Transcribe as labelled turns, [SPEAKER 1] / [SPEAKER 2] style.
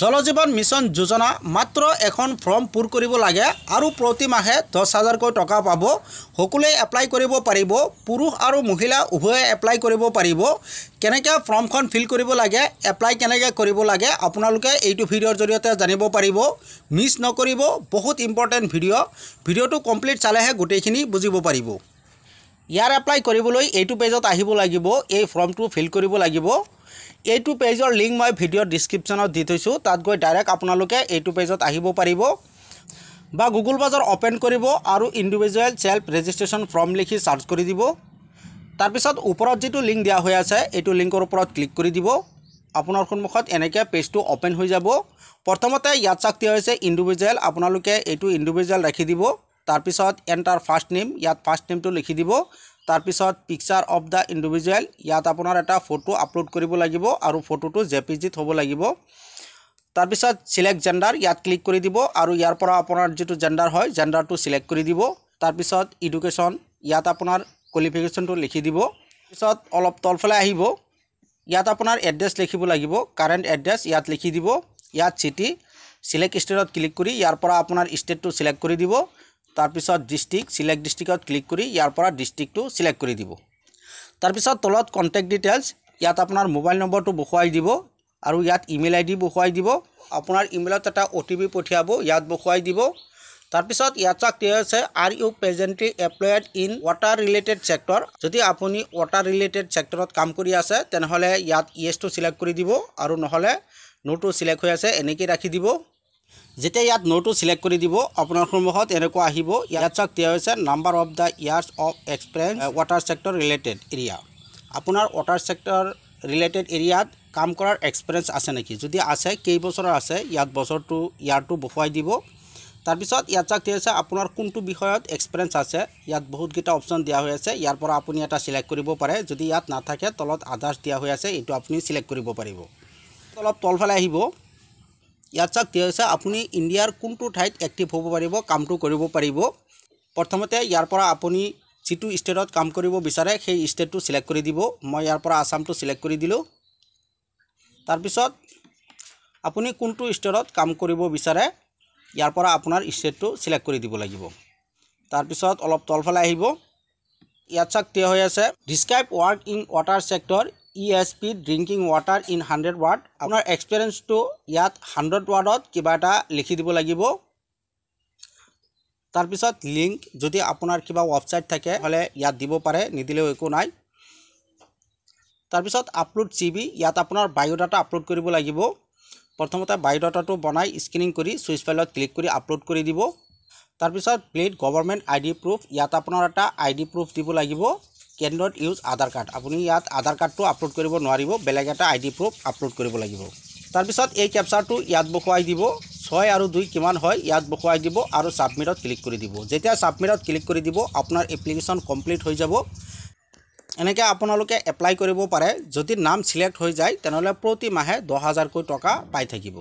[SPEAKER 1] জল জীবন মিশন যোজনা মাত্ৰ এখন ফৰ্ম পূৰ কৰিব লাগে আৰু প্ৰতি মাহে 10,000কৈ টকা পাব। সকলোৱে এপ্লাই কৰিব পাৰিব, পুৰুষ আৰু মহিলা উভয়ে এপ্লাই কৰিব পাৰিব। কেনেকৈ ফৰ্মখন ফিল কৰিব লাগে, এপ্লাই কেনেকৈ কৰিব লাগে আপোনালোকে এইটো ভিডিঅ'ৰ জৰিয়তে জানিব পাৰিব। মিছ নকৰিব, বহুত ইম্পৰ্টেণ্ট ভিডিঅ'টো কমপ্লিট চালেহে গোটেইখিনি বুজিব পাৰিব। ইয়াৰ এপ্লাই কৰিবলৈ এইটো পেজত আহিব লাগিব, এই ফৰ্মটো ফিল কৰিব লাগিব। এইটো পেজৰ লিংক মই ভিডিঅ'ৰ ডিছক্ৰিপশ্যনত দি থৈছোঁ, তাত গৈ ডাইৰেক্ট আপোনালোকে এইটো পেজত আহিব পাৰিব বা গুগল ব্ৰাউজাৰ অ'পেন কৰিব আৰু ইণ্ডিভিজুৱেল চেল্ফ ৰেজিষ্ট্ৰেশ্যন ফৰ্ম লিখি চাৰ্চ কৰি দিব। তাৰপিছত ওপৰত যিটো লিংক দিয়া হৈ আছে এইটো লিংকৰ ওপৰত ক্লিক কৰি দিব। আপোনাৰ সন্মুখত এনেকৈ পেজটো অ'পেন হৈ যাব। প্ৰথমতে ইয়াত চাওক দিয়া হৈছে ইণ্ডিভিজুৱেল, আপোনালোকে এইটো ইণ্ডিভিজুৱেল ৰাখি দিব। তাৰপিছত এণ্টাৰ ফাৰ্ষ্ট নেম, ইয়াত ফাৰ্ষ্ট নেমটো লিখি দিব। তাৰপিছত পিকচাৰ অফ দ্য ইণ্ডিভিজুৱেল, ইয়াত আপোনাৰ এটা ফটো আপলোড কৰিব লাগিব আৰু ফটোটো জেপিজিত হ'ব লাগিব। তাৰপিছত চিলেক্ট জেণ্ডাৰ, ইয়াত ক্লিক কৰি দিব আৰু ইয়াৰ পৰা আপোনাৰ যিটো জেণ্ডাৰ হয় জেণ্ডাৰটো চিলেক্ট কৰি দিব। তাৰপিছত এডুকেশ্যন, ইয়াত আপোনাৰ কোৱালিফিকেশ্যনটো লিখি দিব। তাৰপিছত অলপ তলফালে আহিব, ইয়াত আপোনাৰ এড্ৰেছ লিখিব লাগিব, কাৰেণ্ট এড্ৰেছ ইয়াত লিখি দিব। ইয়াত চিটি চিলেক্ট ষ্টেটত ক্লিক কৰি ইয়াৰ পৰা আপোনাৰ ষ্টেটটো চিলেক্ট কৰি দিব। তাৰপিছত ডিষ্ট্ৰিক্ট, চিলেক্ট ডিষ্ট্ৰিক্টত ক্লিক কৰি ইয়াৰ পৰা ডিষ্ট্ৰিক্টটো চিলেক্ট কৰি দিব। তাৰপিছত তলত কণ্টেক্ট ডিটেইলছ, ইয়াত আপোনাৰ মোবাইল নম্বৰটো বহুৱাই দিব আৰু ইয়াত ইমেইল আইডি বহুৱাই দিব। আপোনাৰ ইমেইলত এটা OTP পঠিয়াব, ইয়াত বহুৱাই দিব। তাৰপিছত ইয়াত চাওক দিয়া হৈছে are you presently employed in water related sector. যদি আপুনি ৱাটাৰ ৰিলেটেড ছেক্টৰত কাম কৰি আছে তেনেহ'লে ইয়াত ইয়েছটো চিলেক্ট কৰি দিব আৰু নহ'লে নোটো চিলেক্ট হৈ আছে এনেকৈ ৰাখি দিব। যেতিয়া ইয়াত নোটো চিলেক্ট কৰি দিব আপোনাৰ সন্মুখত এনেকুৱা আহিব। ইয়াত চাওক দিয়া হৈছে number of the years of experience water sector related area. আপোনাৰ ৱাটাৰ ছেক্টৰ ৰিলেটেড এৰিয়াত কাম কৰাৰ এক্সপিৰিয়েঞ্চ আছে নেকি, যদি আছে কেইবছৰৰ আছে ইয়াত বছৰটো ইয়াৰটো বহুৱাই দিব। তাৰপিছত ইয়াত চাওক দিয়া হৈছে আপোনাৰ কোনটো বিষয়ত এক্সপিৰিয়েঞ্চ আছে, ইয়াত বহুতকেইটা অপশ্যন দিয়া হৈ আছে, ইয়াৰ পৰা আপুনি এটা চিলেক্ট কৰিব পাৰে। যদি ইয়াত নাথাকে তলত আদাৰ্ছ দিয়া হৈ আছে, এইটো আপুনি চিলেক্ট কৰিব পাৰিব। অলপ তলফালে আহিব, ইয়াত চাওক দিয়া হৈছে আপুনি ইণ্ডিয়াৰ কোনটো ঠাইত এক্টিভ হ'ব পাৰিব, কামটো কৰিব পাৰিব। প্ৰথমতে ইয়াৰ পৰা আপুনি যিটো ষ্টেটত কাম কৰিব বিচাৰে সেই ষ্টেটটো চিলেক্ট কৰি দিব। মই ইয়াৰ পৰা আসামটো চিলেক্ট কৰি দিলোঁ। তাৰপিছত আপুনি কোনটো ষ্টেটত কাম কৰিব বিচাৰে ইয়াৰ পৰা আপোনাৰ ষ্টেটটো চিলেক্ট কৰি দিব লাগিব। তাৰপিছত অলপ তলফালে আহিব, ইয়াত চাওক দিয়া হৈ আছে describe work in water sector ESP drinking water in 100 ward. আপোনাৰ এক্সপিৰিয়েঞ্চটো ইয়াত 100 ৱাৰ্ডত কিবা এটা লিখি দিব লাগিব। তাৰপিছত লিংক, যদি আপোনাৰ কিবা ৱেবছাইট থাকে হ'লে ইয়াত দিব পাৰে, নিদিলেও একো নাই। তাৰপিছত আপলোড CV, ইয়াত আপোনাৰ বায়'ডাটা আপলোড কৰিব লাগিব। প্ৰথমতে বায়'ডাটাটো বনাই স্কেনিং কৰি চুইচ ফাইলত ক্লিক কৰি আপলোড কৰি দিব। তাৰপিছত প্লেট গভৰ্ণমেণ্ট ID প্ৰুফ, ইয়াত আপোনাৰ এটা ID প্ৰুফ দিব লাগিব। কেন নট ইউজ আধাৰ কাৰ্ড, আপুনি ইয়াত আধাৰ কাৰ্ডটো আপলোড কৰিব নোৱাৰিব, বেলেগ এটা ID প্ৰুফ আপলোড কৰিব লাগিব। তাৰপিছত এই কেপচাৰটো ইয়াত বহুৱাই দিব, 6 আৰু 2 কিমান হয় ইয়াত বহুৱাই দিব আৰু ছাবমিটত ক্লিক কৰি দিব। যেতিয়া ছাবমিটত ক্লিক কৰি দিব আপোনাৰ এপ্লিকেশ্যন কমপ্লিট হৈ যাব। এনেকৈ আপোনালোকে এপ্লাই কৰিব পাৰে। যদি নাম চিলেক্ট হৈ যায় তেনেহ'লে প্ৰতি মাহে 10,000কৈ টকা পাই থাকিব।